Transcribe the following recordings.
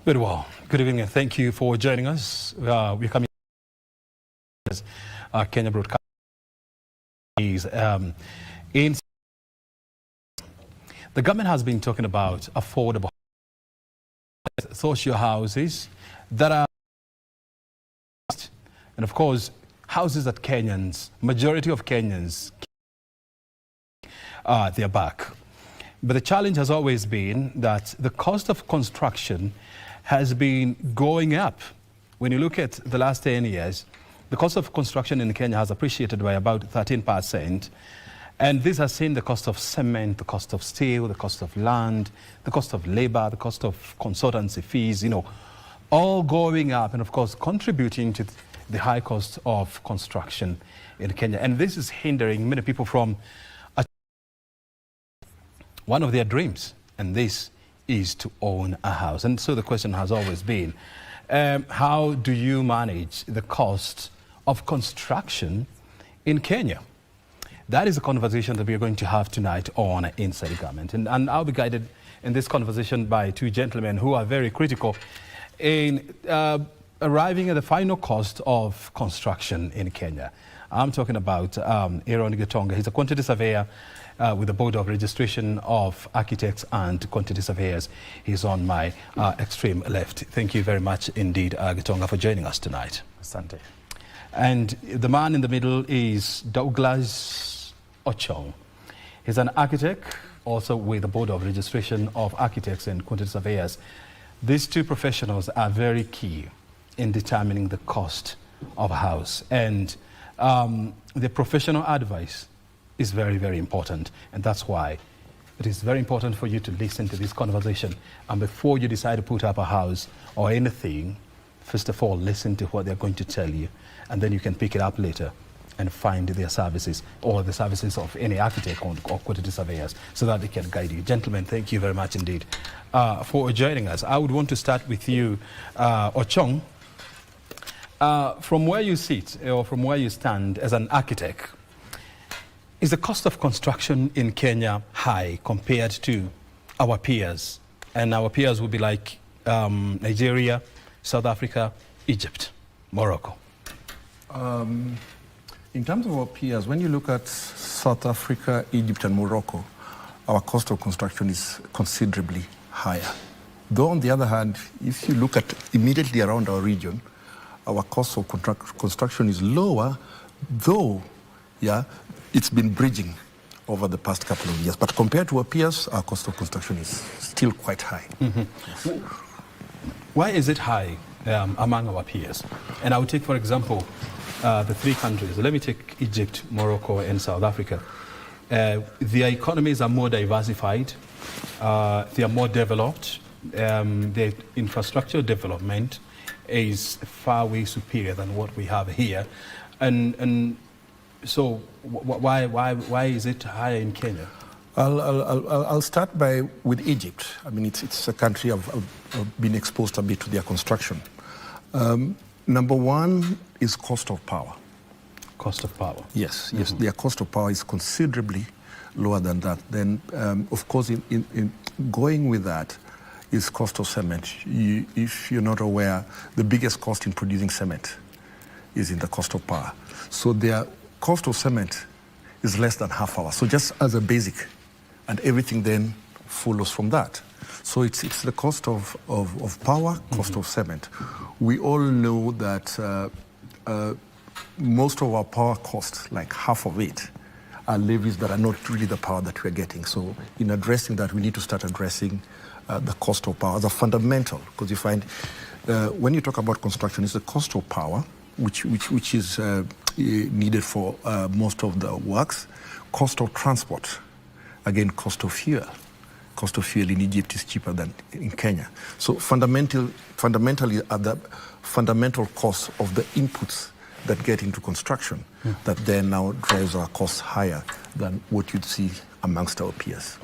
Very well. Good evening and thank you for joining us. We're coming Kenya Broadcast in the government has been talking about affordable social houses that are, and of course houses that majority of Kenyans they're back. But the challenge has always been that the cost of construction has been going up. When you look at the last 10 years, the cost of construction in Kenya has appreciated by about 13%. And this has seen the cost of cement, the cost of steel, the cost of land, the cost of labor, the cost of consultancy fees, all going up and of course contributing to the high cost of construction in Kenya. And this is hindering many people from one of their dreams, and this is to own a house. And so the question has always been, how do you manage the cost of construction in Kenya? That is a conversation that we are going to have tonight on Inside the Government. And I'll be guided in this conversation by two gentlemen who are very critical in arriving at the final cost of construction in Kenya. I'm talking about Aaron Gitonga. He's a quantity surveyor with the Board of Registration of Architects and Quantity Surveyors. He's on my extreme left. Thank you very much indeed, Gitonga, for joining us tonight. Asante. And the man in the middle is Douglas Ochong. He's an architect, also with the Board of Registration of Architects and Quantity Surveyors. These two professionals are very key in determining the cost of a house. And the professional advice is very, very important. And that's why it is very important for you to listen to this conversation. And before you decide to put up a house or anything, first of all, listen to what they're going to tell you. And then you can pick it up later and find their services or the services of any architect or quantity surveyors so that they can guide you. Gentlemen, thank you very much indeed for joining us. I would want to start with you, Ochong. From where you sit or from where you stand as an architect, is the cost of construction in Kenya high compared to our peers? And our peers would be like Nigeria, South Africa, Egypt, Morocco. In terms of our peers, when you look at South Africa, Egypt and Morocco, our cost of construction is considerably higher. Though on the other hand, if you look at immediately around our region, our cost of construction is lower, though, it's been bridging over the past couple of years. But compared to our peers, our cost of construction is still quite high. Mm-hmm. Yes. Why is it high among our peers? And I would take, for example, the three countries. Let me take Egypt, Morocco, and South Africa. Their economies are more diversified. They are more developed. Their infrastructure development is far way superior than what we have here. And so why is it higher in Kenya? I'll start with Egypt. I mean, it's a country I've been exposed a bit to their construction. Number one is cost of power. Cost of power? Yes, yes. Their cost of power is considerably lower than that. Then, of course, in going with that is cost of cement. If you're not aware, the biggest cost in producing cement is in the cost of power. So their cost of cement is less than half ours. So just as a basic, and everything then follows from that. So it's the cost of power, cost of cement. We all know that most of our power costs, like half of it, are levies that are not really the power that we're getting. So in addressing that, we need to start addressing the cost of power as a fundamental, because you find when you talk about construction, it's the cost of power, which is needed for most of the works, cost of transport, again, cost of fuel. Cost of fuel in Egypt is cheaper than in Kenya. So fundamentally are the fundamental costs of the inputs that get into construction that then now drives our costs higher than what you'd see amongst our peers.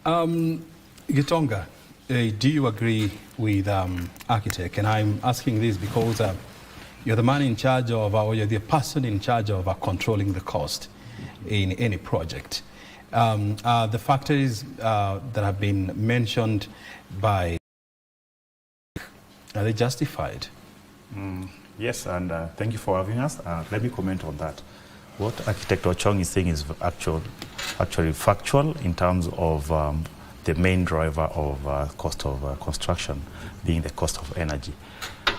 Gitonga, do you agree with architect? And I'm asking this because you're the man in charge of, or you're the person in charge of controlling the cost in any project. The factors that have been mentioned by Are they justified? Yes, and thank you for having us. Let me comment on that. What Architect Ochong is saying is actually factual in terms of the main driver of cost of construction being the cost of energy.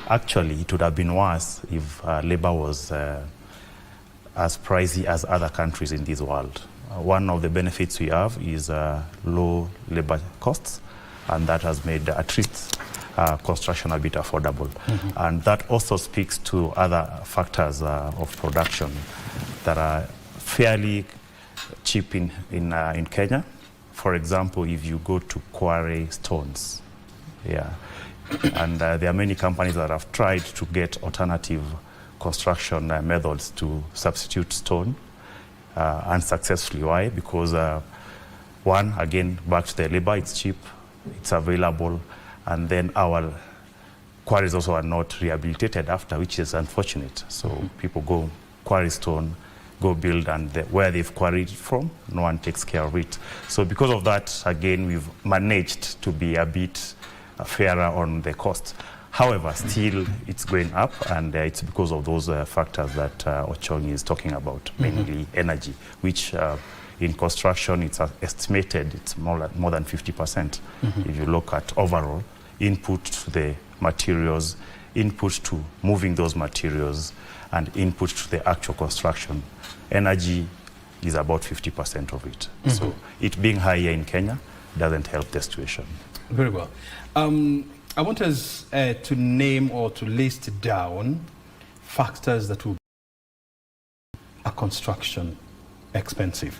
Actually, it would have been worse if labor was as pricey as other countries in this world. One of the benefits we have is low labor costs, and that has made at least construction a bit affordable. And that also speaks to other factors of production that are fairly cheap in Kenya. For example, if you go to quarry stones, and there are many companies that have tried to get alternative construction methods to substitute stone unsuccessfully. Why? Because one, again, back to the labor, it's cheap, it's available, and then our quarries also are not rehabilitated after, which is unfortunate. So people go quarry stone, go build, and where they've quarried from, no one takes care of it. So because of that, again, we've managed to be a bit fairer on the cost. However, still it's going up, and it's because of those factors that Ochong is talking about, mainly energy, which in construction it's estimated it's more than 50%. If you look at overall input to the materials, input to moving those materials, and input to the actual construction, energy is about 50% of it. So it being higher in Kenya doesn't help the situation. Very well. I want us to name or to list down factors that will make a construction expensive.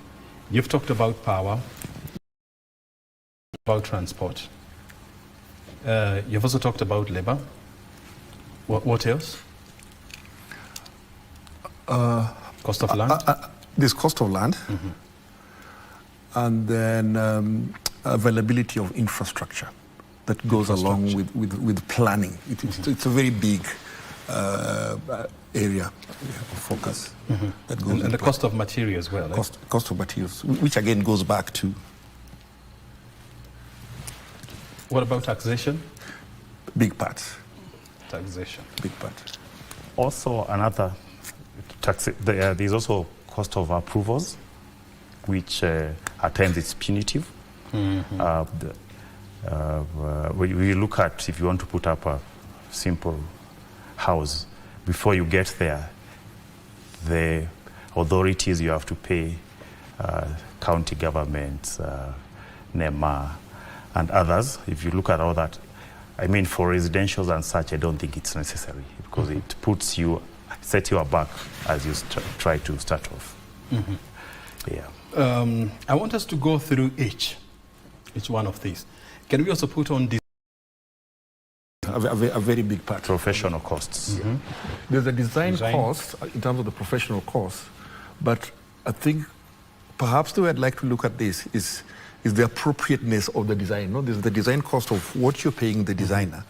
You've talked about power, about transport. You've also talked about labor. What else? Cost of land? There's cost of land, and then availability of infrastructure that goes along with planning. It's a very big area of focus. That goes and the cost of material as well. Cost of materials, which again goes back to... What about taxation? Big part. Taxation. Big part. Also another there's also cost of approvals, which at times it's punitive. We look at, if you want to put up a simple house, before you get there, the authorities you have to pay, county governments, NEMA, and others. If you look at all that, I mean, for residentials and such, I don't think it's necessary, because it puts you, set you back as you try to start off. I want us to go through each one of these. Can we also put on this? A very big part. Professional costs. There's a design cost in terms of the professional cost, but I think perhaps the way I'd like to look at this is the appropriateness of the design. No? There's the design cost of what you're paying the designer,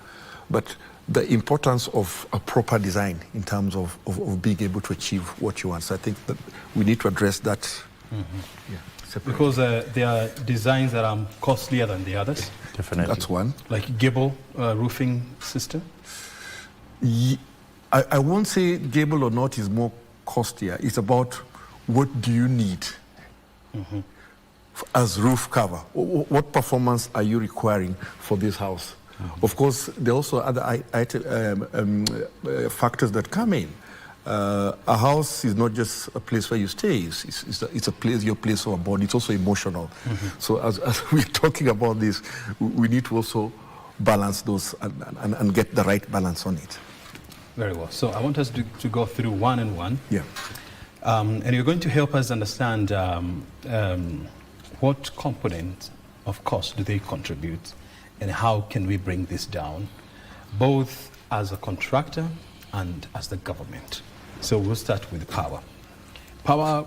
but the importance of a proper design in terms of being able to achieve what you want. So I think that we need to address that. Because there are designs that are costlier than the others. Definitely. That's one. Like gable roofing system? I won't say gable or not is more costlier. It's about what do you need as roof cover. What performance are you requiring for this house? Of course, there are also other factors that come in. A house is not just a place where you stay. It's a place, your place of abode. It's also emotional. So as we're talking about this, we need to also balance those and get the right balance on it. Very well. So I want us to go through one and one. Yeah. And you're going to help us understand what component of cost do they contribute, and how can we bring this down, both as a contractor and as the government. So we'll start with power. Power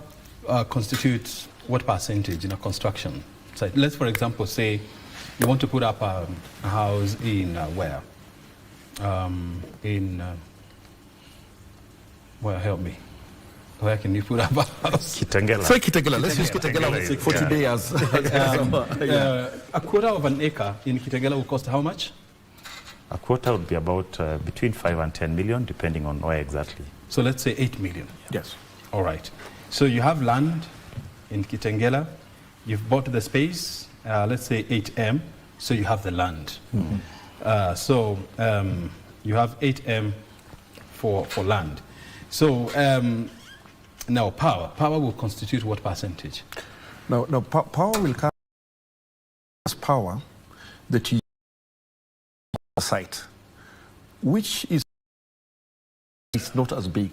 constitutes what percentage in a construction site? Let's, for example, say you want to put up a house in where? Well, help me. Where can you put up a house? Kitengela. Say Kitengela. Let's use Kitengela for today as a quarter of an acre in Kitengela will cost how much? A quota would be about between 5 and 10 million, depending on where exactly. So let's say 8 million. Yes. All right. So you have land in Kitengela. You've bought the space, let's say 8M. So you have the land. You have 8M for land. So now power. Power will constitute what percentage? Now power will come as power that you use on the site, which is not as big.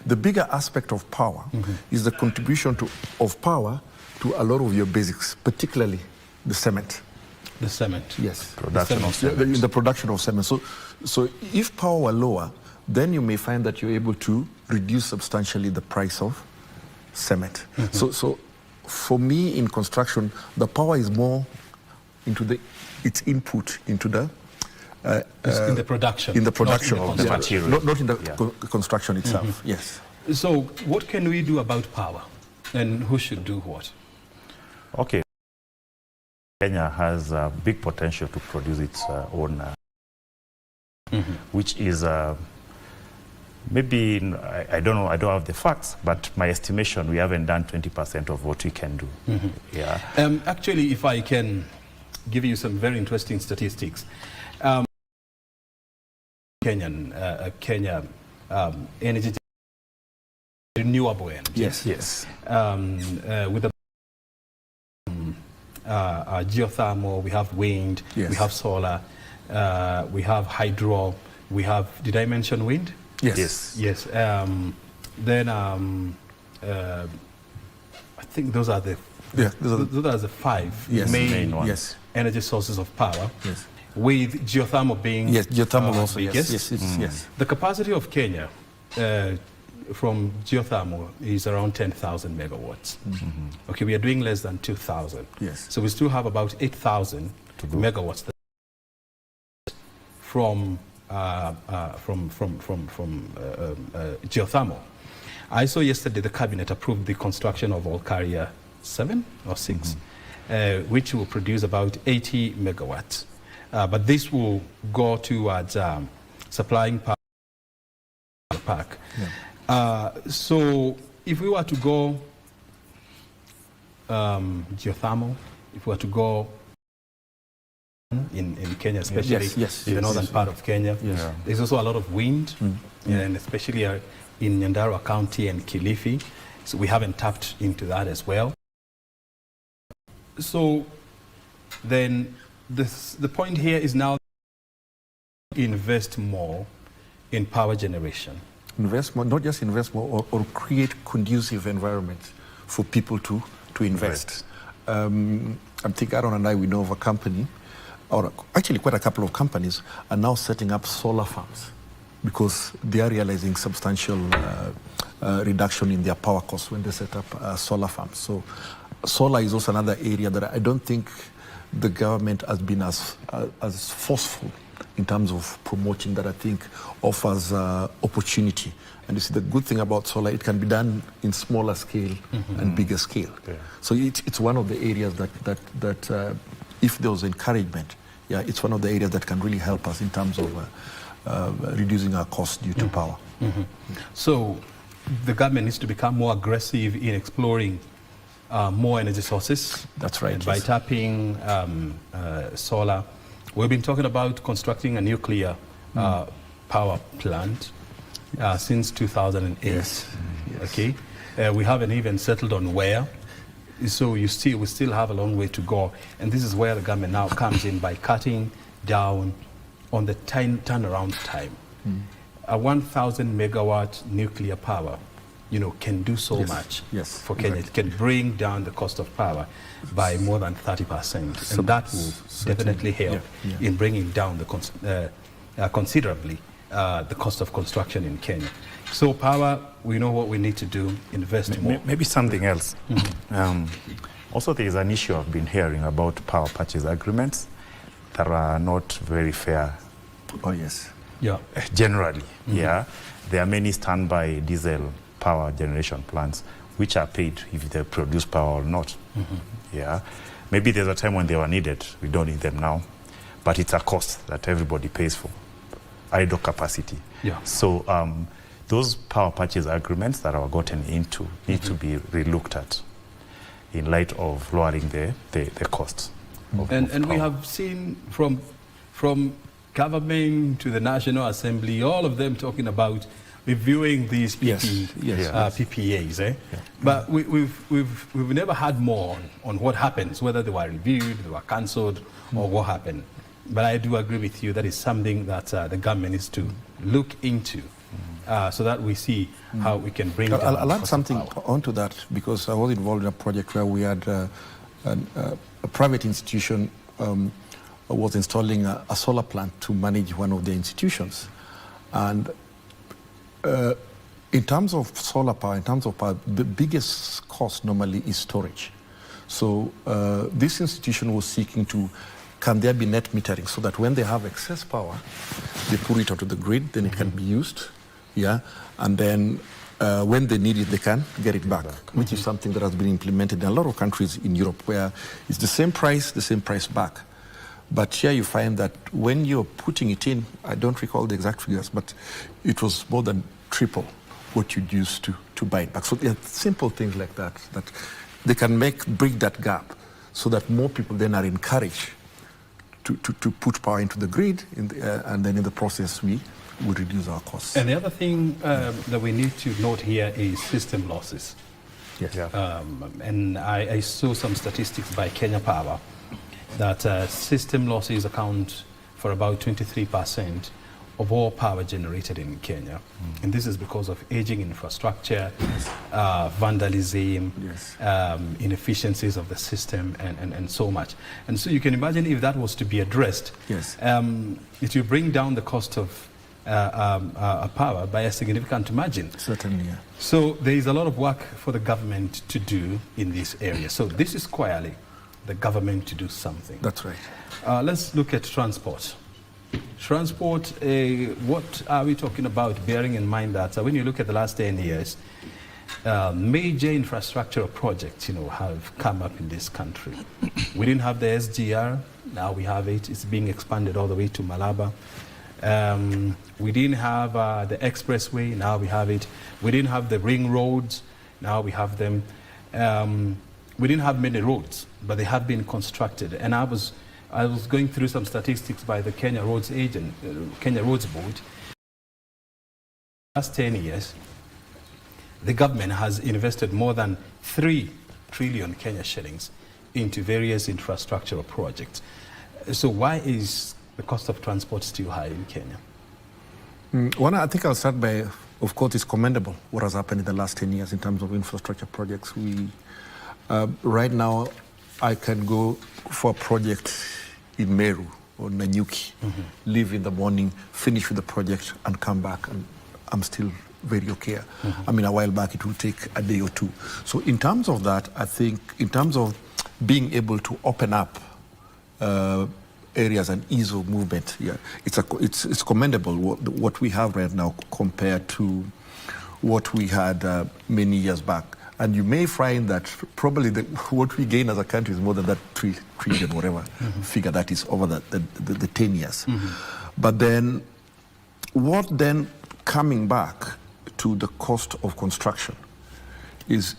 The bigger aspect of power is the contribution of power to a lot of your basics, particularly the cement. The cement. Yes. Production of cement. The production of cement. So if power were lower, then you may find that you're able to reduce substantially the price of cement. So for me in construction, the power is more into its input into the in the production. In the production of the material. Not in the construction itself. Yes. So what can we do about power, and who should do what? Okay. Kenya has a big potential to produce its own, which is maybe, I don't know, I don't have the facts, but my estimation, we haven't done 20% of what we can do. Yeah. Actually, if I can give you some very interesting statistics, Kenya energy, renewable energy. Yes. Yes. With the geothermal, we have wind, Yes. we have solar, we have hydro, we have, did I mention wind? Yes. Yes. Then I think those are the those are the five main ones. Energy sources of power. Yes. With geothermal being geothermal also. biggest. Yes. The capacity of Kenya from geothermal is around 10,000 megawatts. Okay, we are doing less than 2,000. Yes. So we still have about 8,000 megawatts from geothermal. I saw yesterday the cabinet approved the construction of All-Carrier 7 or 6, which will produce about 80 megawatts. But this will go towards supplying power to the park. So if we were to go geothermal, if we were to go in Kenya, especially in the northern part of Kenya, there's also a lot of wind, and especially in Nyandarua County and Kilifi. So we haven't tapped into that as well. So then the point here is now invest more in power generation. Invest more, not just invest more, or create conducive environment for people to invest. I think Aaron and I, we know of a company, or actually quite a couple of companies, are now setting up solar farms because they are realizing substantial reduction in their power costs when they set up solar farms. So solar is also another area that I don't think the government has been as forceful in terms of promoting, that I think offers opportunity. And you see, the good thing about solar, it can be done in smaller scale and bigger scale. So it's one of the areas that if there was encouragement, it's one of the areas that can really help us in terms of reducing our costs due to power. So the government needs to become more aggressive in exploring more energy sources. That's right. And by tapping solar. We've been talking about constructing a nuclear power plant since 2008. Yes. Okay, we haven't even settled on where. So we still have a long way to go, and this is where the government now comes in by cutting down on the turnaround time. A 1,000 megawatt nuclear power, can do so much for Kenya. It can bring down the cost of power by more than 30%, and that will definitely help in bringing down considerably the cost of construction in Kenya. So power, we know what we need to do, invest more. Maybe something else. Also, there is an issue I've been hearing about power purchase agreements that are not very fair. Oh, yes. Yeah. Generally, there are many standby diesel power generation plants which are paid if they produce power or not. Maybe there's a time when they were needed. We don't need them now, but it's a cost that everybody pays for. idle capacity. Yeah. So those power purchase agreements that are gotten into need to be relooked at in light of lowering the costs. And we have seen from government to the National Assembly, all of them talking about reviewing these PPAs. Yeah. But we've never had more on what happens, whether they were reviewed, they were cancelled, or what happened. But I do agree with you that is something that the government needs to look into so that we see how we can bring down I'll add cost something of power. onto that, because I was involved in a project where we had a private institution was installing a solar plant to manage one of the institutions. And in terms of solar power, the biggest cost normally is storage. So this institution was seeking to, can there be net metering so that when they have excess power, they put it onto the grid, then it can be used, and then when they need it, they can get it back, which is something that has been implemented in a lot of countries in Europe, where it's the same price back. But here you find that when you're putting it in, I don't recall the exact figures, but it was more than triple what you'd used to buy it back. So there are simple things like that that they can bridge that gap, so that more people then are encouraged to put power into the grid, and then in the process we reduce our costs. And the other thing that we need to note here is system losses. Yes. Yeah. And I saw some statistics by Kenya Power that system losses account for about 23% of all power generated in Kenya. And this is because of aging infrastructure, vandalism, inefficiencies of the system, and so much. And so you can imagine if that was to be addressed, it will bring down the cost of power by a significant margin. Certainly, yeah. So there is a lot of work for the government to do in this area. So this is squarely the government to do something. That's right. Let's look at transport. Transport, what are we talking about, bearing in mind that when you look at the last 10 years, major infrastructural projects, have come up in this country. We didn't have the SGR, now we have it. It's being expanded all the way to Malaba. We didn't have the expressway, now we have it. We didn't have the ring roads, now we have them. We didn't have many roads, but they have been constructed. And I was going through some statistics by the Kenya Roads Board. Last 10 years, the government has invested more than 3 trillion Kenya shillings into various infrastructural projects. So why is the cost of transport still high in Kenya? One, I think I'll start by, of course, it's commendable what has happened in the last 10 years in terms of infrastructure projects. Right now, I can go for a project in Meru or Nanyuki, leave in the morning, finish with the project, and come back, and I'm still very okay. I mean, a while back, it will take a day or two. So in terms of that, I think in terms of being able to open up areas and ease of movement, it's commendable what we have right now compared to what we had many years back. And you may find that probably what we gain as a country is more than that 3 trillion, whatever figure that is over the 10 years. But then, what then coming back to the cost of construction is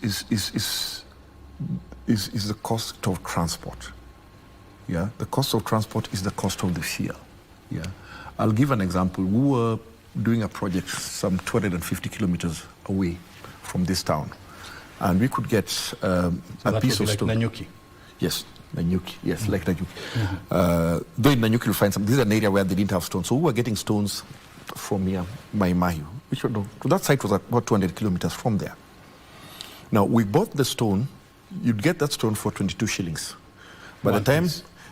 the cost of transport. Yeah, the cost of transport is the cost of the fuel. Yeah, I'll give an example. We were doing a project some 250 kilometers away from this town. And we could get a piece of stone. Nanyuki? Yes, Nanyuki. Yes, like Nanyuki. Though in Nanyuki you'll find some. This is an area where they didn't have stones, so we were getting stones from here, Maimahiu, which that site was about 200 kilometers from there. Now we bought the stone. You'd get that stone for 22 shillings. By the time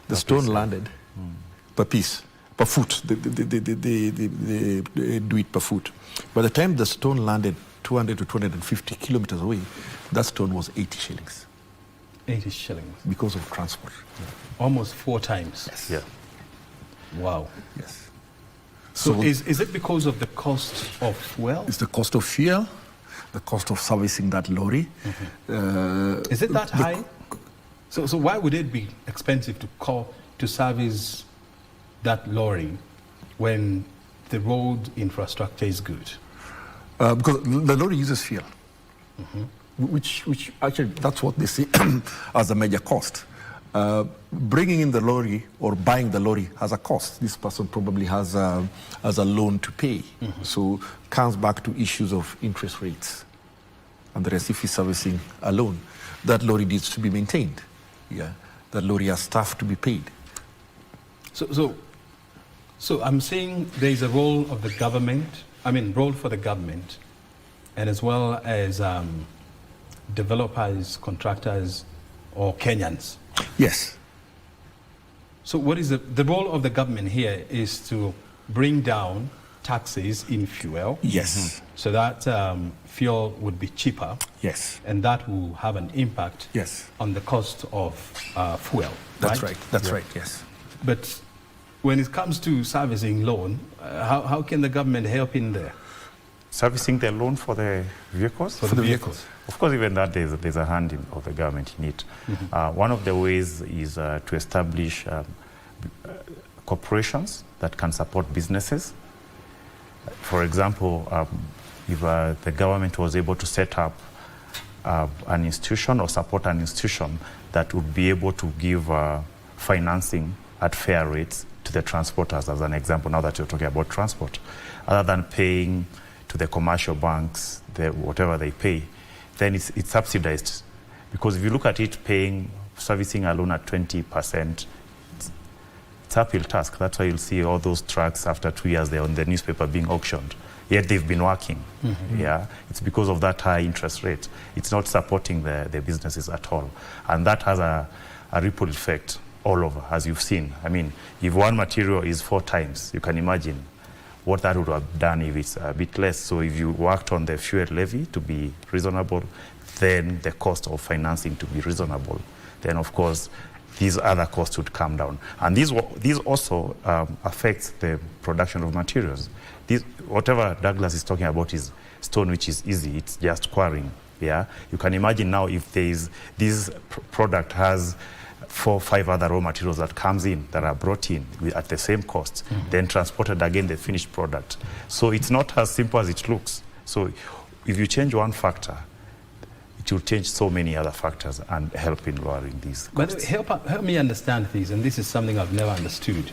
the stone landed, per piece, per foot, they do it per foot. By the time the stone landed 200 to 250 kilometers away, that stone was 80 shillings. 80 shillings? Because of transport. Almost 4 times? Yes. Yeah. Wow. Yes. So is it because of the cost of fuel? It's the cost of fuel, the cost of servicing that lorry. Is it that high? So why would it be expensive to service that lorry when the road infrastructure is good? Because the lorry uses fuel, which actually that's what they see as a major cost. Bringing in the lorry or buying the lorry has a cost. This person probably has a loan to pay. So comes back to issues of interest rates. And the rest, if he's servicing a loan, that lorry needs to be maintained. Yeah, that lorry has staff to be paid. So I'm saying there is a role of the government, role for the government, and as well as developers, contractors, or Kenyans. Yes. So what is the role of the government here is to bring down taxes in fuel. Yes. So that fuel would be cheaper. Yes. And that will have an impact on the cost of fuel. That's right. That's right, yes. But when it comes to servicing loan, how can the government help in there? Servicing the loan for the vehicles? For the vehicles. Of course, even that there's a hand of the government in it. One of the ways is to establish corporations that can support businesses. For example, if the government was able to set up an institution or support an institution that would be able to give financing at fair rates to the transporters, as an example, now that you're talking about transport, other than paying to the commercial banks, whatever they pay, then it's subsidized. Because if you look at it, servicing a loan at 20%, it's uphill task. That's why you'll see all those trucks after 2 years, they're on the newspaper being auctioned. Yet they've been working. Yeah, it's because of that high interest rate. It's not supporting the businesses at all. And that has a ripple effect all over, as you've seen. If one material is 4 times, you can imagine what that would have done if it's a bit less. So if you worked on the fuel levy to be reasonable, then the cost of financing to be reasonable, then of course these other costs would come down. And these also affects the production of materials. Whatever Douglas is talking about is stone, which is easy. It's just quarrying. Yeah, you can imagine now if this product has 4 or 5 other raw materials that comes in, that are brought in at the same cost, then transported again the finished product. So it's not as simple as it looks. So if you change one factor, it will change so many other factors and help in lowering these costs. But help me understand this, and this is something I've never understood.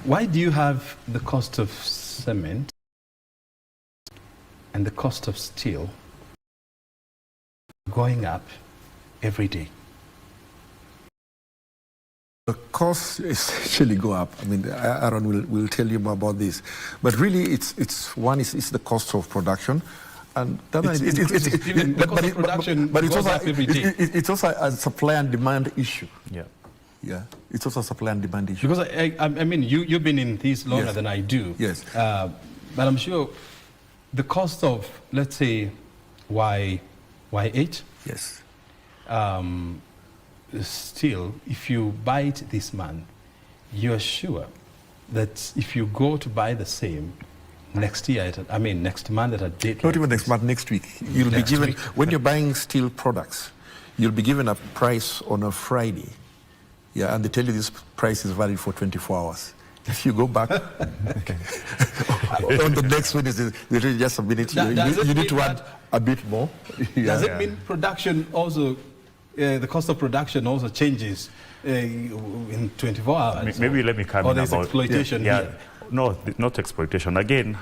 Why do you have the cost of cement and the cost of steel going up every day? The costs essentially go up. Aaron will tell you more about this. But really, it's the cost of production. And it's also a supply and demand issue. Yeah, it's also a supply and demand issue. Because you've been in this longer than I do. Yes. But I'm sure the cost of, let's say, Y8. Yes. Still, if you buy it this month, you're sure that if you go to buy the same next year, next month at a date. Not even next month, next week. You'll be given, when you're buying steel products, you'll be given a price on a Friday. Yeah, and they tell you this price is valid for 24 hours. If you go back on the next Wednesday, they tell you just a minute. You need to add a bit more. Does it mean production also? The cost of production also changes in 24 hours. Maybe let me come in about exploitation. Here. No, not exploitation. Again,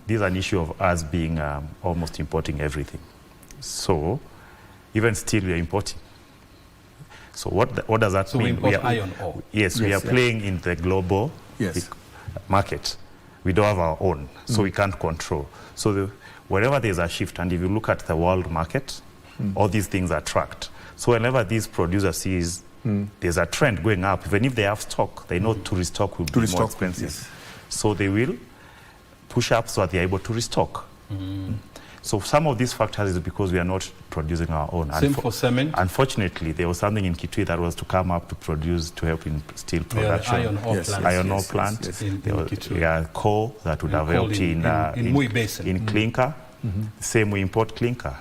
this is an issue of us being almost importing everything. So even steel we are importing. So what does that mean? We import iron ore. Yes, we are playing in the global market. We don't have our own, so we can't control. So wherever there's a shift, and if you look at the world market, all these things are tracked. So whenever these producers sees there's a trend going up, even if they have stock, they know to restock will be more expensive. Yes. So they will push up so that they're able to restock. So some of these factors is because we are not producing our own. Same for cement? Unfortunately, there was something in Kitui that was to come up to produce, to help in steel production. Iron ore plant. Iron ore plant. There was coal that would have helped in Mui Basin. In clinker. Same, we import clinker.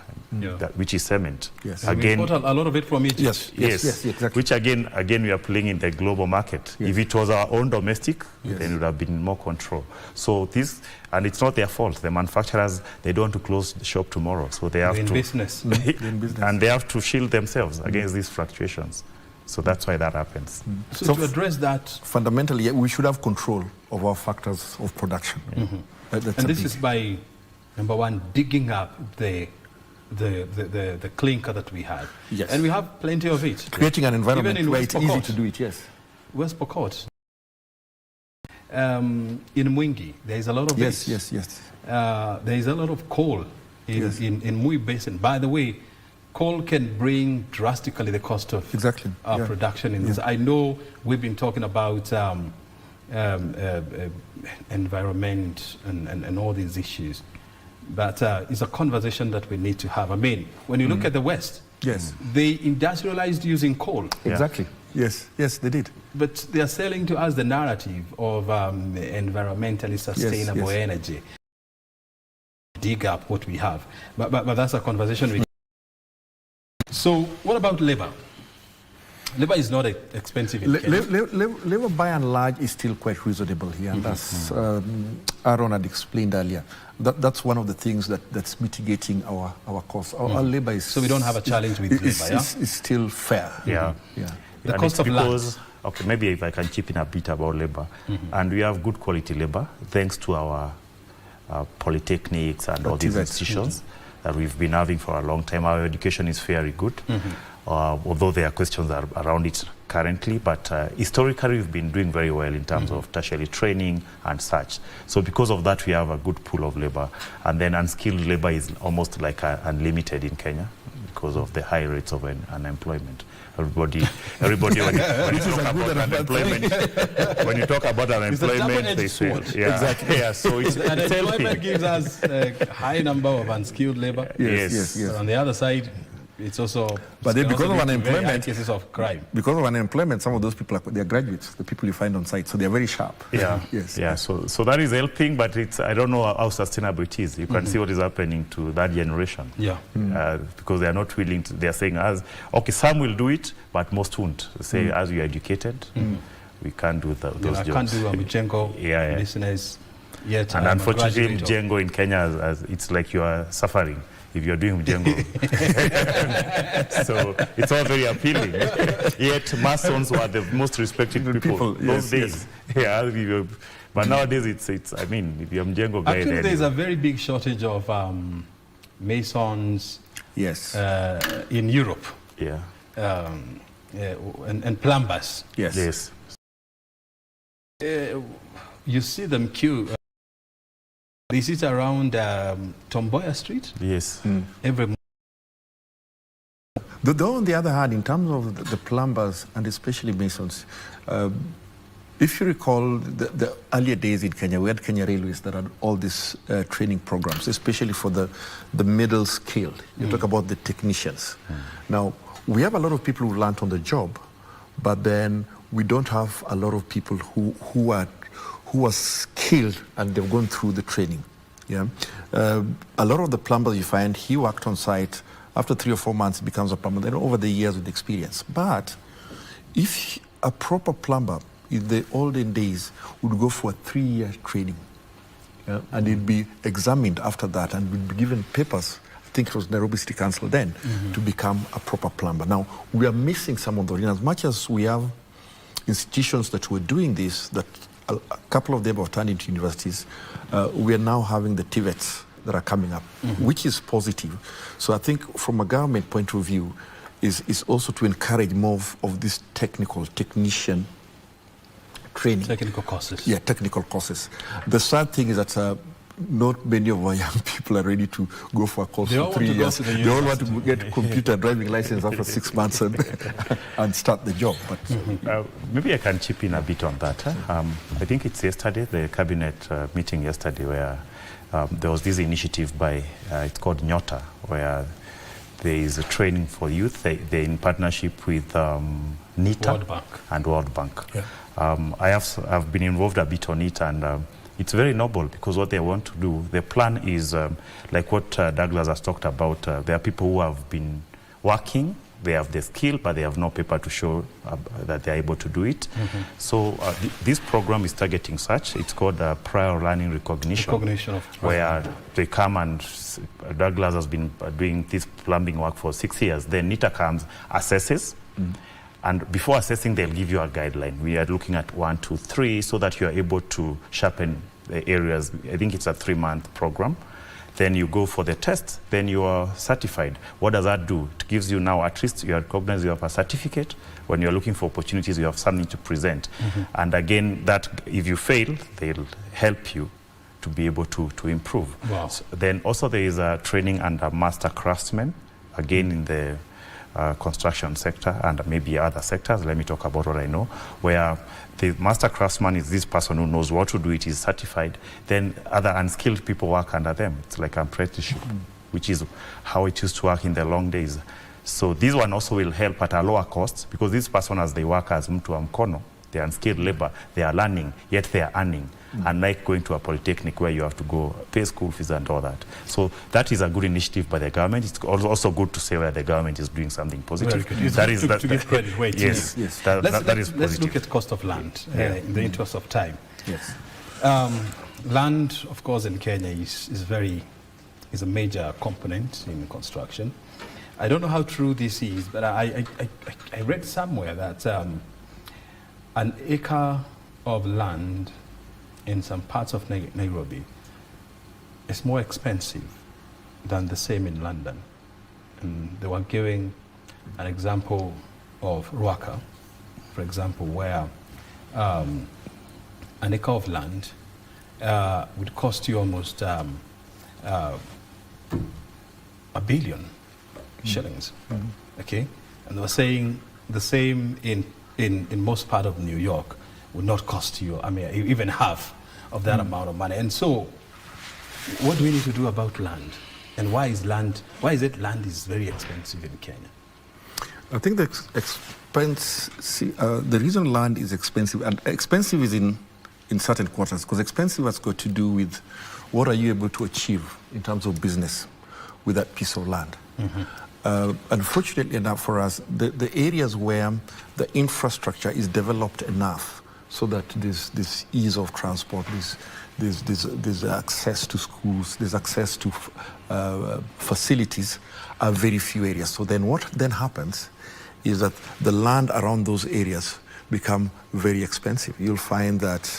which is cement. Yes. Again, we import a lot of it from Egypt. Yes, exactly. Which again we are playing in the global market. Yes. If it was our own domestic, then it would have been more control. So this, and it's not their fault. The manufacturers, they don't want to close the shop tomorrow, so they have in to business. and they have to shield themselves against these fluctuations. So that's why that happens. So to address that, fundamentally, we should have control of our factors of production. and this is by, number one, digging up the clinker that we have. Yes. And we have plenty of it. Creating an environment in where West it's easy Pokot. to do it, yes. West Pokot. In Mwingi, there is a lot of Yes, it. yes. There is a lot of coal in Mui Basin. By the way, coal can bring drastically the cost of production in this. I know we've been talking about environment and all these issues, but it's a conversation that we need to have. I mean, when you look at the West, they industrialized using coal. Exactly. Yes, they did. But they are selling to us the narrative of environmentally sustainable energy. Dig up what we have. But that's a conversation we... So what about labor? Labor is not expensive in Kenya. Labor by and large is still quite reasonable here, and that's Aaron had explained earlier. That's one of the things that's mitigating our costs. Our labor is... So we don't have a challenge with labor, It's still fair. The cost of land. Okay, maybe if I can chip in a bit about labor. And we have good quality labor thanks to our polytechnics and all these institutions that we've been having for a long time. Our education is very good, although there are questions around it currently, but historically we've been doing very well in terms of tertiary training and such. So because of that, we have a good pool of labor, and then unskilled labor is almost like unlimited in Kenya because of the high rates of unemployment. Everybody when you talk about unemployment, they say, so it's unemployment gives us a high number of unskilled labor. Yes. But on the other side, it's also... But then because of unemployment, cases of crime. Because of unemployment, some of those people, they're graduates, the people you find on site, so they're very sharp. So that is helping, but I don't know how sustainable it is. You can see what is happening to that generation. Because they are not willing to, they are saying, okay, some will do it, but most won't. They say, as you are educated, we can't do those jobs. I can't do a Mjengo business yet. And unfortunately, Mjengo in Kenya, it's like you are suffering if you're doing Mjengo. So it's all very appealing. Yet Masons were the most respected people those days. But nowadays it's I mean, if you're Mjengo guy... Actually, there's a very big shortage of masons in Europe. And plumbers. Yes. You see them queue. They sit around Tomboya Street. Yes. Every morning. Though on the other hand, in terms of the plumbers and especially masons, if you recall the earlier days in Kenya, we had Kenya Railways that had all these training programs, especially for the middle scale. You talk about the technicians. Now, we have a lot of people who learned on the job, but then we don't have a lot of people who are skilled and they've gone through the training. A lot of the plumbers you find, he worked on site. After 3 or 4 months, he becomes a plumber. Then over the years with experience. But if a proper plumber in the olden days would go for a 3-year training, and he'd be examined after that and would be given papers, I think it was Nairobi City Council then, to become a proper plumber. Now, we are missing some of those. As much as we have institutions that were doing this, that a couple of them have turned into universities, we are now having the TVETs that are coming up, which is positive. So I think from a government point of view, is also to encourage more of this technician training. Technical courses. Yeah, technical courses. The sad thing is that not many of our young people are ready to go for a course for 3 years. They all want to get computer driving license after 6 months and start the job. But maybe I can chip in a bit on that. I think it's yesterday, the cabinet meeting yesterday, where there was this initiative by, it's called Nyota, where there is a training for youth. They're in partnership with NITA World Bank. and World Bank. I've been involved a bit on it, and It's very noble because what they want to do, their plan is like what Douglas has talked about. There are people who have been working, they have the skill, but they have no paper to show that they're able to do it. So this program is targeting such. It's called prior learning recognition where they come and Douglas has been doing this plumbing work for 6 years. Then NITA comes, assesses, and before assessing, they'll give you a guideline. We are looking at 1, 2, 3, so that you are able to sharpen the areas. I think it's a 3-month program. Then you go for the test, then you are certified. What does that do? It gives you now, at least you are recognized, you have a certificate. When you're looking for opportunities, you have something to present. And again, that if you fail, they'll help you to be able to improve. Wow. So then also there is a training under master craftsman, again in the construction sector and maybe other sectors. Let me talk about what I know, where the master craftsman is this person who knows what to do, it is certified. Then other unskilled people work under them. It's like an apprenticeship, which is how it used to work in the long days. So this one also will help at a lower cost because these person, as they work as mtu wa mkono, they are unskilled labor, they are learning, yet they are earning. Unlike going to a polytechnic where you have to go pay school fees and all that. So that is a good initiative by the government. It's also good to say where the government is doing something positive. That is to give credit where it is. Yes. Let's look at cost of land in the interest of time. Yes. Land, of course, in Kenya is a major component in construction. I don't know how true this is, but I read somewhere that an acre of land in some parts of Nairobi is more expensive than the same in London. And they were giving an example of Ruaka, for example, where an acre of land would cost you almost $1 billion shillings. Okay? And they were saying the same in most part of New York would not cost you, I mean, even half of that amount of money. And so, what do we need to do about land? And why is it land is very expensive in Kenya? I think the the reason land is expensive, and expensive is in certain quarters, because expensive has got to do with what are you able to achieve in terms of business with that piece of land. Unfortunately enough for us, the areas where the infrastructure is developed enough so that there's this ease of transport, there's access to schools, there's access to facilities, are very few areas. So then what then happens is that the land around those areas become very expensive. You'll find that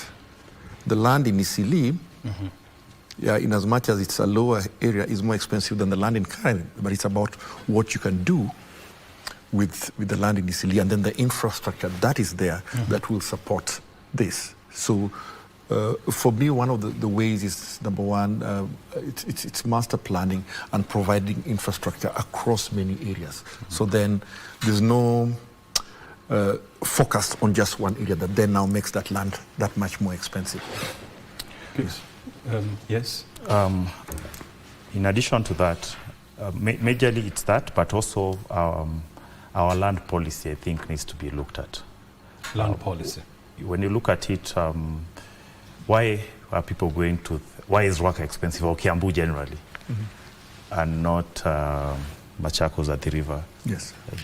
the land in Isili, in as much as it's a lower area, is more expensive than the land in Karen, but it's about what you can do with the land in Isili and then the infrastructure that is there that will support this. So for me, one of the ways is, number one, it's master planning and providing infrastructure across many areas. So then there's no focus on just one area that then now makes that land that much more expensive. Yes. Yes. In addition to that, majorly it's that, but also our land policy, I think, needs to be looked at. Land policy. When you look at it, why are people going to, why is Ruaka expensive, or Kiambu generally, and not Machakos at the river,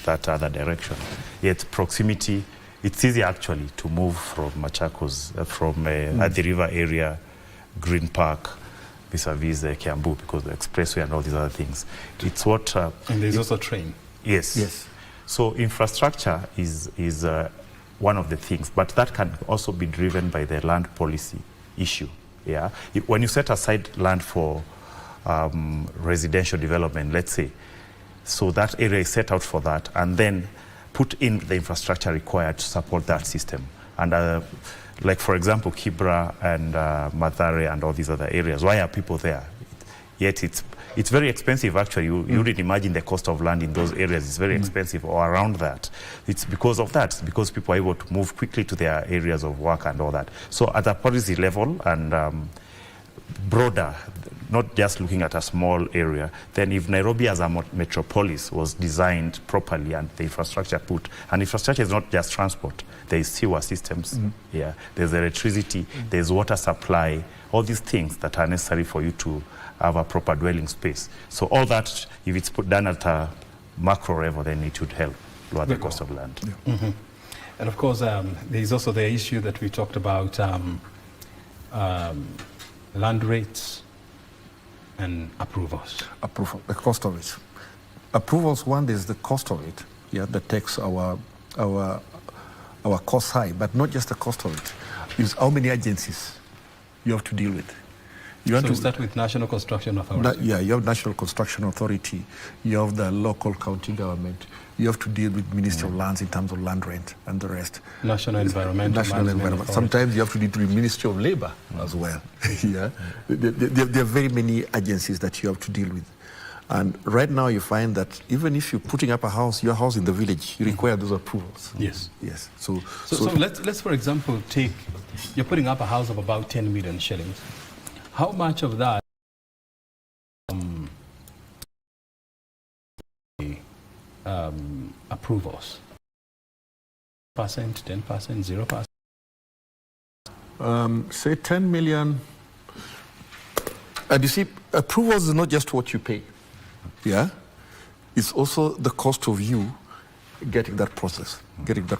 that other direction? Yet proximity, it's easy actually to move from Machakos, from at the river area, Green Park, vis-a-vis Kiambu, because the expressway and all these other things. It's what... and there's also train. Yes. Yes. So infrastructure is one of the things, but that can also be driven by the land policy issue. Yeah. When you set aside land for residential development, let's say, so that area is set out for that, and then put in the infrastructure required to support that system. And like, for example, Kibra and Mathare and all these other areas, why are people there? Yet it's very expensive, actually. You wouldn't imagine the cost of land in those areas is very expensive, or around that. It's because of that, because people are able to move quickly to their areas of work and all that. So at a policy level and broader, not just looking at a small area, then if Nairobi as a metropolis was designed properly and the infrastructure put, and infrastructure is not just transport, there is sewer systems, there's electricity, there's water supply, all these things that are necessary for you to have a proper dwelling space. So all that, if it's put down at a macro level, then it would help lower the cost of land. And of course, there is also the issue that we talked about, land rates and approvals. The cost of it. Approvals, one is the cost of it, that takes our costs high, but not just the cost of it. It's how many agencies you have to deal with. You so start with National Construction Authority. You have National Construction Authority, you have the local county government, you have to deal with Ministry of Lands in terms of land rent and the rest. National Environmental Management. Sometimes you have to deal with Ministry of Labor as well. There are very many agencies that you have to deal with. And right now you find that even if you're putting up a house, your house in the village, you require those approvals. Yes. Yes. So let's for example take, you're putting up a house of about 10 million shillings. How much of that approvals? 10%, 10%, 0%? Say 10 million. And you see, approvals is not just what you pay. It's also the cost of you getting that process.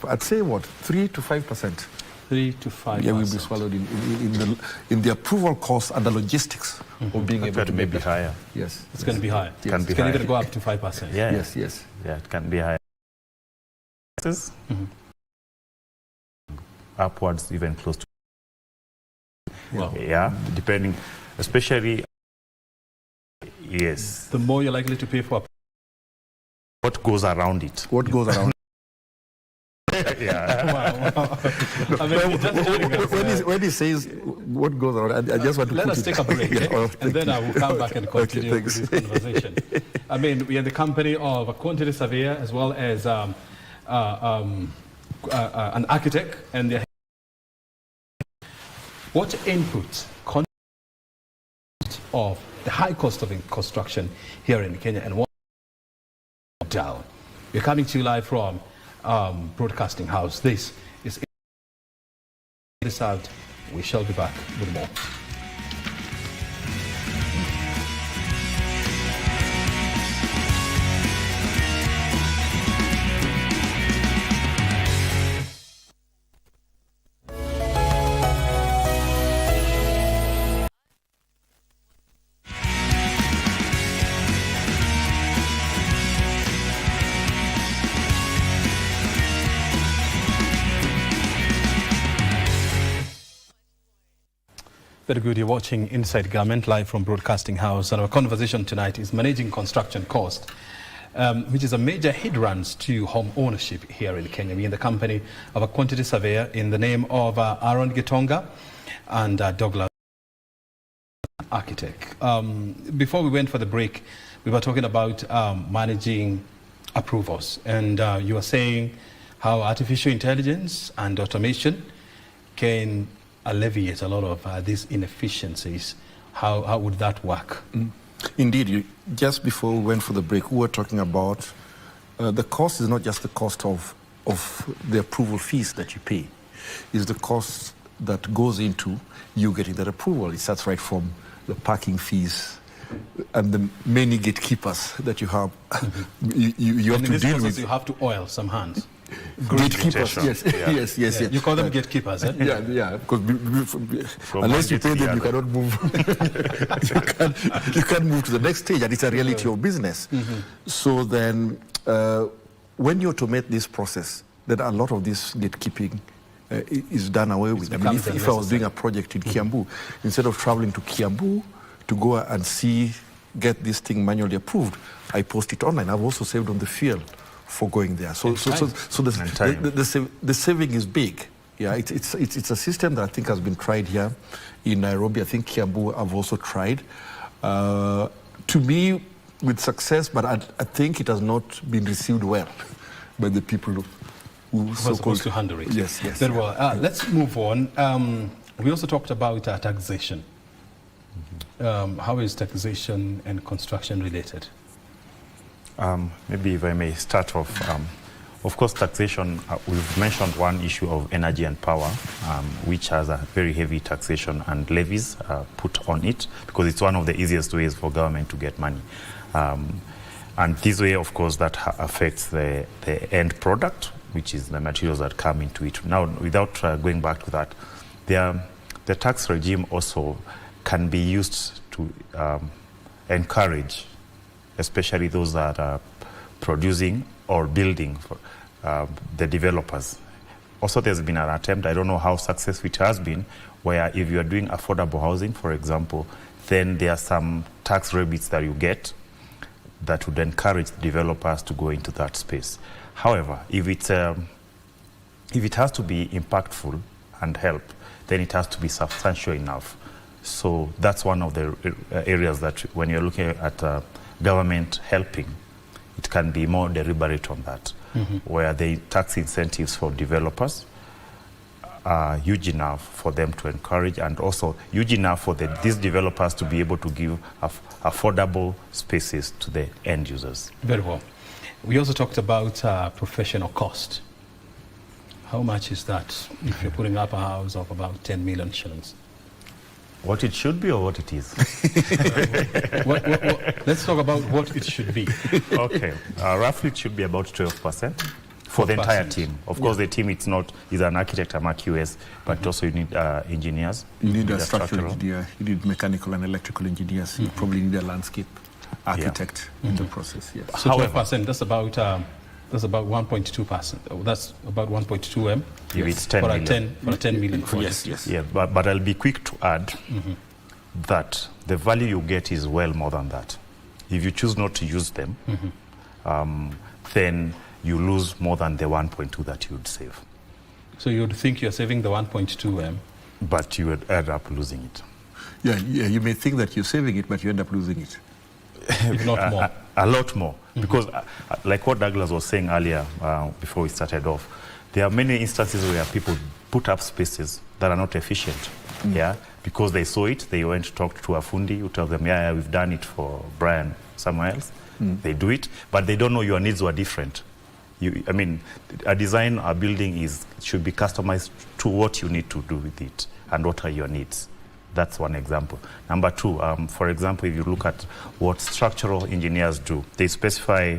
I'd say what, 3 to 5%. 3 to 5%. Yeah, will be swallowed in the approval costs and the logistics of being able to make it higher. Yes, it's going to be higher. Yes. It can even go up to 5%. Yes. Yeah, it can be higher. Upwards, even close to. Wow. Yeah, depending, especially. Yes. The more you're likely to pay for. What goes around it? What goes around? Wow. I mean, when he says what goes around, I just want to let us take a break, and then I will come back and continue with this conversation. I mean, we are the company of a quantity surveyor as well as an architect, and they're what inputs of the high cost of construction here in Kenya and what down. We're coming to you live from Broadcasting House. This is this out. We shall be back with more. Very good. You're watching Inside Government live from Broadcasting House, and our conversation tonight is managing construction cost, which is a major hindrance to home ownership here in Kenya. We're in the company of a quantity surveyor in the name of Aaron Gitonga and Douglas, architect. Before we went for the break, we were talking about managing approvals, and you were saying how artificial intelligence and automation can alleviate a lot of these inefficiencies. How would that work? Indeed, just before we went for the break, we were talking about the cost is not just the cost of the approval fees that you pay. It's the cost that goes into you getting that approval. It starts right from the parking fees and the many gatekeepers that you have. You have to deal with. You have to oil some hands. Gatekeepers, yes. You call them gatekeepers, eh? Yeah, because unless you pay them, you cannot move. you can't move to the next stage, and it's a reality of business. So then, when you automate this process, then a lot of this gatekeeping is done away with. I mean, if I was doing a project in Kiambu, instead of traveling to Kiambu to go and get this thing manually approved, I post it online. I've also saved on the field for going there. So the saving is big. Yeah, it's a system that I think has been tried here in Nairobi. I think Kiambu have also tried. To me, with success, but I think it has not been received well by the people who were supposed to handle it. Yes. Very well. Let's move on. We also talked about taxation. How is taxation and construction related? Maybe if I may start off. Of course, taxation, we've mentioned one issue of energy and power, which has a very heavy taxation and levies put on it, because it's one of the easiest ways for government to get money. And this way, of course, that affects the end product, which is the materials that come into it. Now, without going back to that, the tax regime also can be used to encourage, especially those that are producing or building for the developers. Also, there's been an attempt, I don't know how successful it has been, where if you are doing affordable housing, for example, then there are some tax rebates that you get that would encourage developers to go into that space. However, if it has to be impactful and help, then it has to be substantial enough. So that's one of the areas that when you're looking at government helping, it can be more deliberate on that, where the tax incentives for developers are huge enough for them to encourage, and also huge enough for these developers to be able to give affordable spaces to the end users. Very well. We also talked about professional cost. How much is that if you're putting up a house of about 10 million shillings? What it should be or what it is? Let's talk about what it should be. Okay. Roughly it should be about 12% for the entire team. Of course, the team is an architect, I'm a QS, but also you need engineers. You need a structural engineer, you need mechanical and electrical engineers, you probably need a landscape architect in the process, yes. So 12%, that's about 1.2%. That's about 1.2 M. If it's 10 million. For a 10 million project. Yes. Yeah, but I'll be quick to add that the value you get is well more than that. If you choose not to use them, then you lose more than the 1.2 that you would save. So you would think you're saving the 1.2 M? But you would end up losing it. Yeah, you may think that you're saving it, but you end up losing it. If not more. A lot more. Because like what Douglas was saying earlier, before we started off, there are many instances where people put up spaces that are not efficient. Yeah, because they saw it, they went to talk to a fundi who tells them, yeah, we've done it for Brian somewhere else. They do it, but they don't know your needs were different. I mean, a design, a building should be customized to what you need to do with it and what are your needs. That's one example. Number two, for example, if you look at what structural engineers do, they specify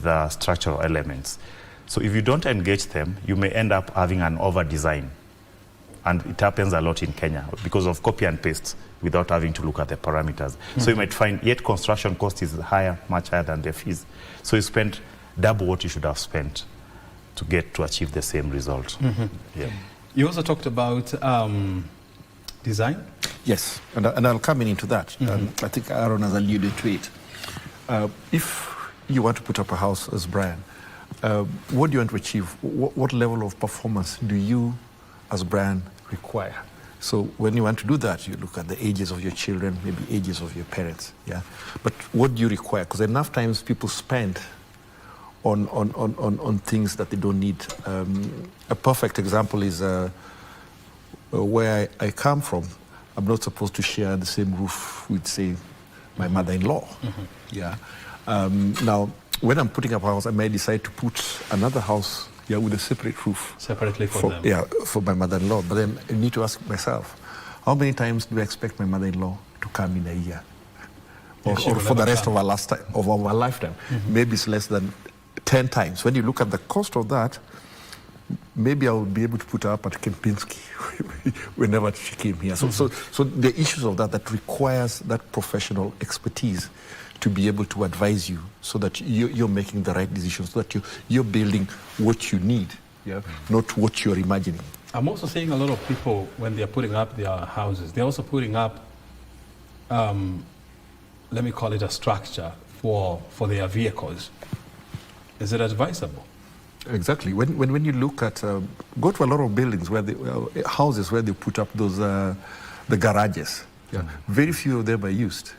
the structural elements. So if you don't engage them, you may end up having an over-design. And it happens a lot in Kenya because of copy and paste without having to look at the parameters. So you might find yet construction cost is higher, much higher than the fees. So you spend double what you should have spent to achieve the same result. Yeah. You also talked about design? Yes, and I'll come into that. I think Aaron has alluded to it. If you want to put up a house as Brian, what do you want to achieve? What level of performance do you as Brian require? So when you want to do that, you look at the ages of your children, maybe ages of your parents, yeah? But what do you require? Because enough times people spend on things that they don't need. A perfect example is where I come from. I'm not supposed to share the same roof with, say, my mother-in-law. Yeah. Now, when I'm putting up a house, I may decide to put another house with a separate roof. Separately for them. Yeah, for my mother-in-law. But then I need to ask myself, how many times do I expect my mother-in-law to come in a year? Or for the rest of our lifetime? Maybe it's less than 10 times. When you look at the cost of that, maybe I will be able to put her up at Kempinski whenever she came here. So the issues of that requires that professional expertise to be able to advise you so that you're making the right decisions, so that you're building what you need, not what you're imagining. I'm also seeing a lot of people, when they're putting up their houses, they're also putting up, let me call it a structure for their vehicles. Is it advisable? Exactly. When you look at, go to a lot of buildings where houses where they put up those, the garages. Very few of them are used.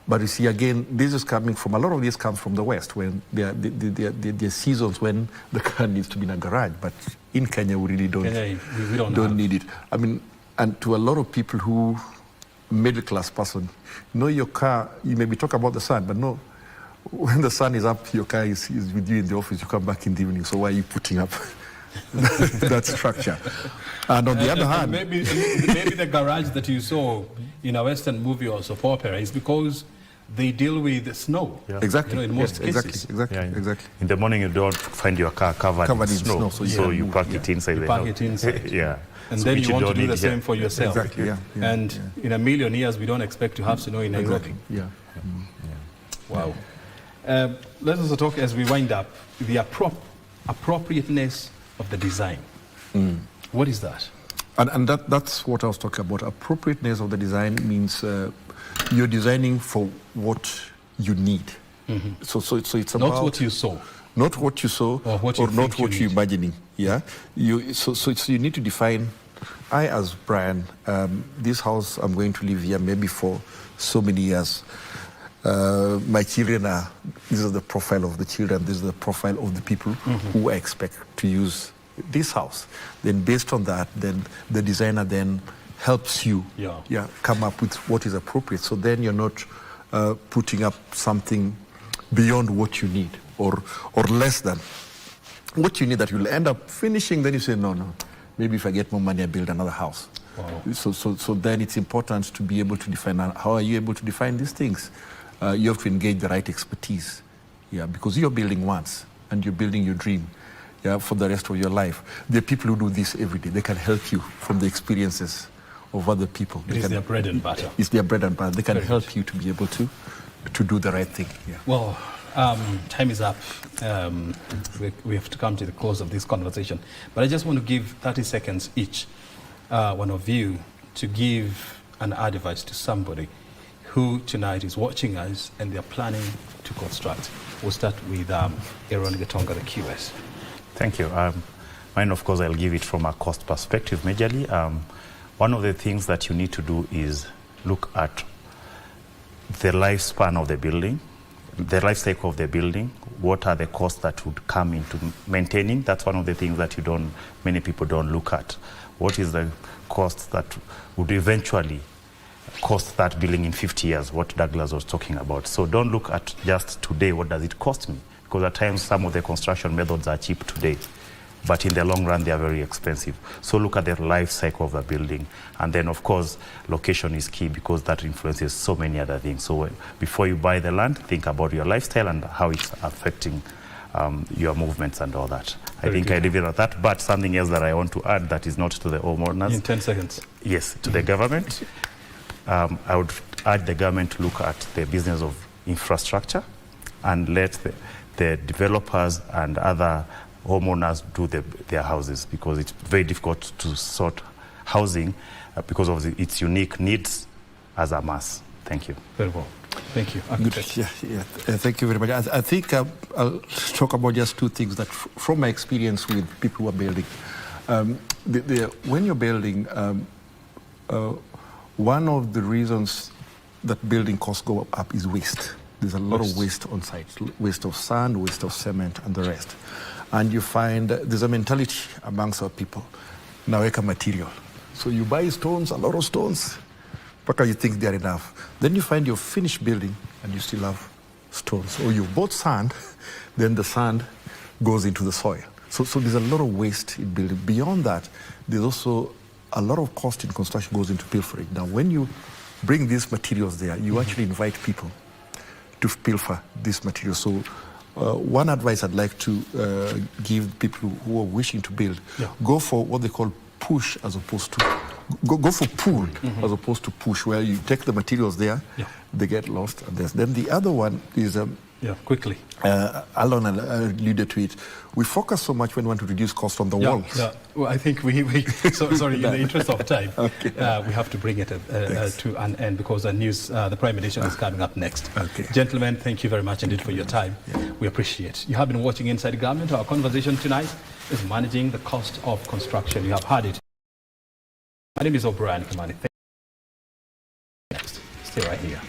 But you see, again, this is coming from, a lot of this comes from the West, when there are seasons when the car needs to be in a garage. But in Kenya, we really don't, we don't need it. I mean, and to a lot of people who middle-class person, you know your car, you maybe talk about the sun, but no, when the sun is up, your car is with you in the office, you come back in the evening, so why are you putting up that structure? And on the other hand... Maybe the garage that you saw in a Western movie or soap opera is because they deal with the snow. Yeah. Exactly. You know, in most cases. Exactly. In the morning, you don't find your car covered in snow, so you park it inside the house. Park it inside. Yeah. And So then which you want to do don't the need same here. for yourself. Exactly, yeah. And in a million years, we don't expect to have snow in Nairobi. Yeah. Wow. Let us talk as we wind up the appropriateness of the design. What is that? And that's what I was talking about. Appropriateness of the design means you're designing for what you need. So it's about... Not what you saw. Not what you saw or not what you're imagining. Yeah. So you need to define, I as Brian, this house, I'm going to live here maybe for so many years. My children are, this is the profile of the children, this is the profile of the people who I expect to use this house. Then based on that, then the designer then helps you come up with what is appropriate. So then you're not putting up something beyond what you need or less than what you need that you'll end up finishing. Then you say, no, maybe if I get more money, I build another house. Wow. So then it's important to be able to define, how are you able to define these things? You have to engage the right expertise, because you're building once and you're building your dream for the rest of your life. There are people who do this every day. They can help you from the experiences of other people. It is their bread and butter. It's their bread and butter. They can help you to be able to do the right thing. Well, time is up. We have to come to the close of this conversation. But I just want to give 30 seconds each, one of you, to give an advice to somebody who tonight is watching us and they're planning to construct. We'll start with Aaron Getonga, the QS. Thank you. Mine, of course, I'll give it from a cost perspective majorly. One of the things that you need to do is look at the lifespan of the building, the life cycle of the building. What are the costs that would come into maintaining? That's one of the things that many people don't look at. What is the cost that would eventually cost that building in 50 years, what Douglas was talking about. So don't look at just today, what does it cost me? Because at times some of the construction methods are cheap today, but in the long run they are very expensive. So look at the life cycle of the building. And then of course, location is key because that influences so many other things. So before you buy the land, think about your lifestyle and how it's affecting your movements and all that. I think I leave it at that, but something else that I want to add that is not to the homeowners. In 10 seconds. Yes, to the government. I would urge the government to look at the business of infrastructure and let the developers and other homeowners do their houses, because it's very difficult to sort housing because of its unique needs as a mass. Thank you. Very well. Thank you. Good. Thank you very much. I think I'll talk about just two things that from my experience with people who are building. When you're building, one of the reasons that building costs go up is waste. There's a lot of waste on site, waste of sand, waste of cement, and the rest. And you find there's a mentality amongst our people, naweka material. So you buy stones, a lot of stones, because you think they're enough. Then you find your finished building and you still have stones. Or you bought sand, then the sand goes into the soil. So there's a lot of waste in building. Beyond that, there's also a lot of cost in construction goes into pilfering. Now, when you bring these materials there, you actually invite people to pilfer these materials. So one advice I'd like to give people who are wishing to build, go for what they call push as opposed to, go for pull as opposed to push, where you take the materials there, they get lost. And then the other one is... quickly. Alon alluded to it. We focus so much when we want to reduce cost on the walls. Well, I think sorry, in the interest of time, we have to bring it to an end because the Prime Edition is coming up next. Gentlemen, thank you very much indeed for your time. We appreciate. You have been watching Inside Government. Our conversation tonight is managing the cost of construction. You have heard it. My name is O'Brien Kamani. Next, stay right here.